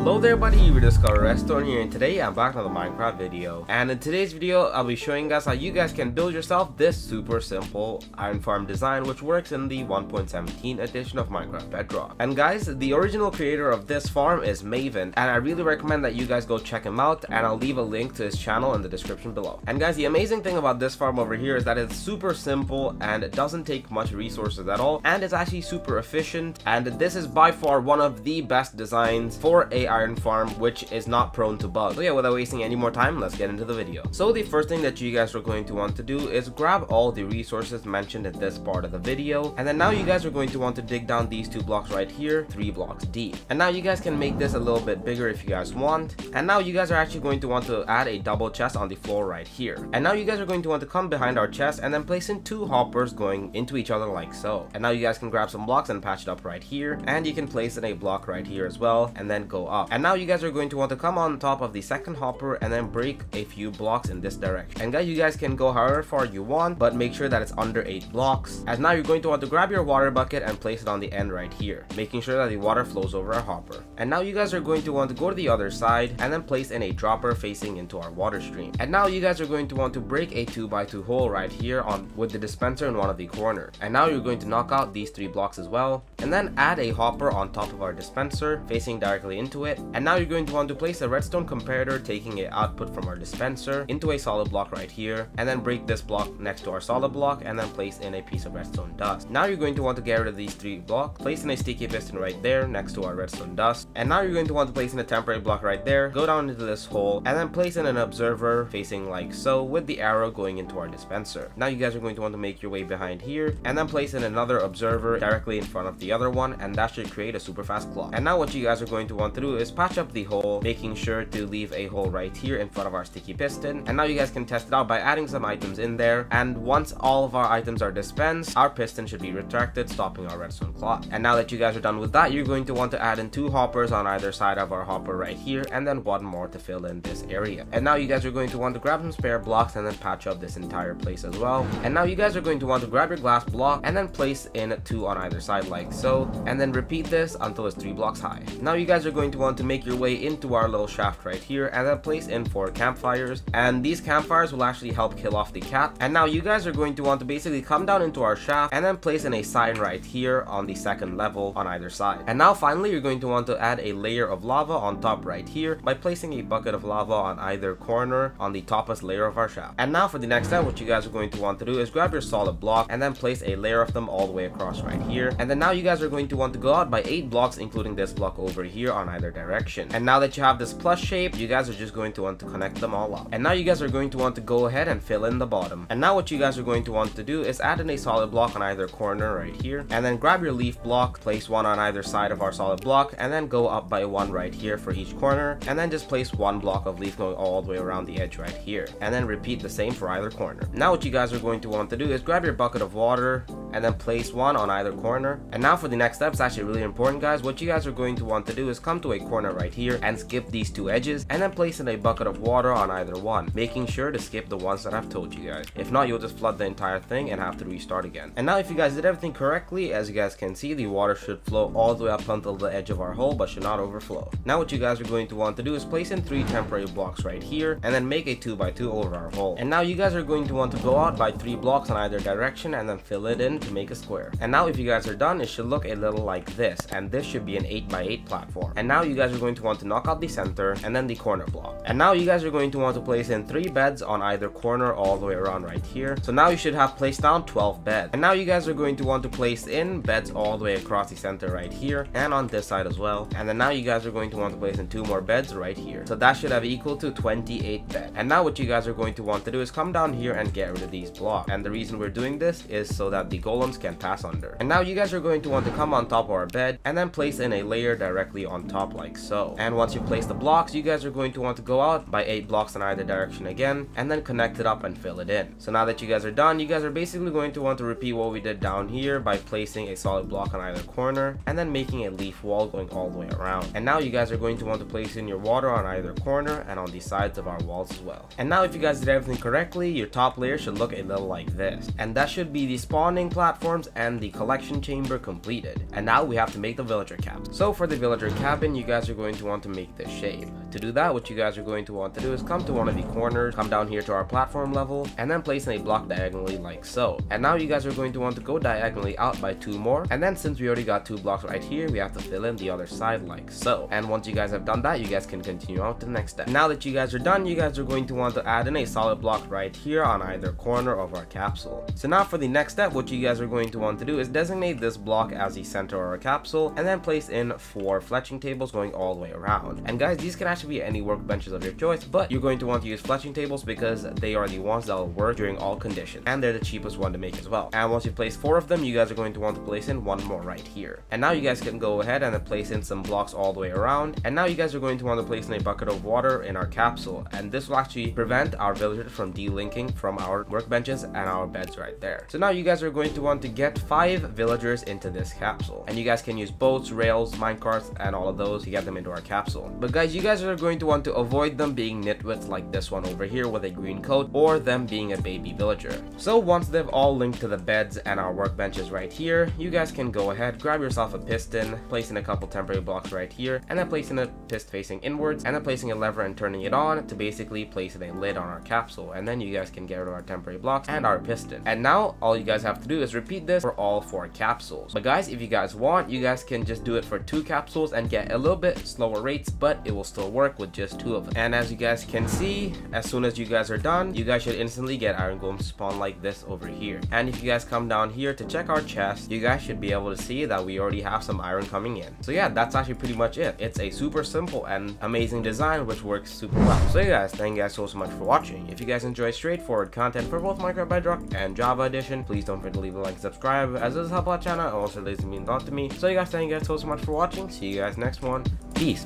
Hello there buddy, you discovered Redstone here, and today I'm back on the Minecraft video. And in today's video, I'll be showing you guys how you guys can build yourself this super simple iron farm design which works in the 1.17 edition of Minecraft Bedrock. And guys, the original creator of this farm is Maven, and I really recommend that you guys go check him out, and I'll leave a link to his channel in the description below. And guys, the amazing thing about this farm over here is that it's super simple and it doesn't take much resources at all, and it's actually super efficient, and this is by far one of the best designs for a iron farm which is not prone to bugs. So yeah, without wasting any more time, let's get into the video. So the first thing that you guys are going to want to do is grab all the resources mentioned in this part of the video, and then now you guys are going to want to dig down these 2 blocks right here, 3 blocks deep. And now you guys can make this a little bit bigger if you guys want. And now you guys are actually going to want to add a double chest on the floor right here. And now you guys are going to want to come behind our chest and then place in 2 hoppers going into each other like so. And now you guys can grab some blocks and patch it up right here, and you can place in a block right here as well and then go up. And now you guys are going to want to come on top of the second hopper and then break a few blocks in this direction. And guys, you guys can go however far you want, but make sure that it's under 8 blocks. As now you're going to want to grab your water bucket and place it on the end right here, making sure that the water flows over our hopper. And now you guys are going to want to go to the other side and then place in a dropper facing into our water stream. And now you guys are going to want to break a 2x2 hole right here on with the dispenser in one of the corners. And now you're going to knock out these 3 blocks as well, and then add a hopper on top of our dispenser facing directly into it. And now you're going to want to place a redstone comparator taking an output from our dispenser into a solid block right here, and then break this block next to our solid block and then place in a piece of redstone dust. Now you're going to want to get rid of these 3 blocks, place in a sticky piston right there next to our redstone dust. And now you're going to want to place in a temporary block right there, go down into this hole, and then place in an observer facing like so with the arrow going into our dispenser. Now you guys are going to want to make your way behind here and then place in another observer directly in front of the other one, and that should create a super fast clock. And now what you guys are going to want to do is patch up the hole, making sure to leave a hole right here in front of our sticky piston. And now you guys can test it out by adding some items in there, and once all of our items are dispensed, our piston should be retracted, stopping our redstone clock. And now that you guys are done with that, you're going to want to add in 2 hoppers on either side of our hopper right here, and then 1 more to fill in this area. And now you guys are going to want to grab some spare blocks and then patch up this entire place as well. And now you guys are going to want to grab your glass block and then place in 2 on either side like so, and then repeat this until it's 3 blocks high. Now you guys are going to want to make your way into our little shaft right here and then place in 4 campfires, and these campfires will actually help kill off the cat. And now you guys are going to want to basically come down into our shaft and then place in a sign right here on the 2nd level on either side. And now finally you're going to want to add a layer of lava on top right here by placing a bucket of lava on either corner on the topmost layer of our shaft. And now for the next step, what you guys are going to want to do is grab your solid block and then place a layer of them all the way across right here. And then now you guys are going to want to go out by 8 blocks, including this block over here on either direction. And now that you have this plus shape, you guys are just going to want to connect them all up. And now you guys are going to want to go ahead and fill in the bottom. And now what you guys are going to want to do is add in a solid block on either corner right here, and then grab your leaf block, place 1 on either side of our solid block, and then go up by 1 right here for each corner, and then just place 1 block of leaf going all the way around the edge right here, and then repeat the same for either corner. Now what you guys are going to want to do is grab your bucket of water and then place 1 on either corner. And now for the next step, it's actually really important guys. What you guys are going to want to do is come to a corner right here and skip these 2 edges, and then place in a bucket of water on either one, making sure to skip the ones that I've told you guys. If not, you'll just flood the entire thing and have to restart again. And now if you guys did everything correctly, as you guys can see, the water should flow all the way up until the edge of our hole, but should not overflow. Now what you guys are going to want to do is place in 3 temporary blocks right here and then make a 2x2 over our hole. And now you guys are going to want to go out by 3 blocks in either direction and then fill it in to make a square. And now if you guys are done, it should look a little like this, and this should be an 8x8 platform. And now you guys are going to want to knock out the center and then the corner block. And now you guys are going to want to place in 3 beds on either corner all the way around right here. So now you should have placed down 12 beds. And now you guys are going to want to place in beds all the way across the center right here and on this side as well. And then now you guys are going to want to place in 2 more beds right here. So that should have equal to 28 beds. And now what you guys are going to want to do is come down here and get rid of these blocks. And the reason we're doing this is so that the golems can pass under. And now you guys are going to want to come on top of our bed and then place in a layer directly on top like so. And once you place the blocks, you guys are going to want to go out by 8 blocks in either direction again and then connect it up and fill it in. So now that you guys are done, you guys are basically going to want to repeat what we did down here by placing a solid block on either corner and then making a leaf wall going all the way around. And now you guys are going to want to place in your water on either corner and on the sides of our walls as well. And now if you guys did everything correctly, your top layer should look a little like this. And that should be the spawning platforms and the collection chamber complete. completed. And now we have to make the villager cabin. So for the villager cabin, you guys are going to want to make this shape. To do that, what you guys are going to want to do is come to one of the corners, come down here to our platform level, and then place in a block diagonally like so. And now you guys are going to want to go diagonally out by 2 more, and then since we already got 2 blocks right here, we have to fill in the other side like so. And once you guys have done that, you guys can continue on to the next step. Now that you guys are done, you guys are going to want to add in a solid block right here on either corner of our capsule. So now for the next step, what you guys are going to want to do is designate this block as the center of our capsule, and then place in 4 fletching tables going all the way around. And guys, these can actually be any workbenches of your choice, but you're going to want to use fletching tables because they are the ones that will work during all conditions, and they're the cheapest one to make as well. And once you place 4 of them, you guys are going to want to place in 1 more right here. And now you guys can go ahead and place in some blocks all the way around. And now you guys are going to want to place in a bucket of water in our capsule, and this will actually prevent our villagers from delinking from our workbenches and our beds right there. So now you guys are going to want to get 5 villagers into this capsule, and you guys can use boats, rails, minecarts, and all of those to get them into our capsule. But guys, you guys are going to want to avoid them being nitwits like this one over here with a green coat, or them being a baby villager. So once they've all linked to the beds and our workbenches right here, you guys can go ahead, grab yourself a piston, place in a couple temporary blocks right here, and then place in a piston facing inwards, and then placing a lever and turning it on to basically place in a lid on our capsule. And then you guys can get rid of our temporary blocks and our piston. And now all you guys have to do is repeat this for all 4 capsules. But guys, if you guys want, you guys can just do it for 2 capsules and get a little bit slower rates, but it will still work with just 2 of them. And as you guys can see, as soon as you guys are done, you guys should instantly get iron golems spawn like this over here. And if you guys come down here to check our chest, you guys should be able to see that we already have some iron coming in. So yeah, that's actually pretty much it. It's a super simple and amazing design which works super well. So yeah guys, thank you guys so much for watching. If you guys enjoy straightforward content for both Minecraft Bedrock and Java Edition, please don't forget to leave a like and subscribe, as this helps our channel and also really means a lot to me. So you guys, thank you guys so much for watching. See you guys next one. Peace.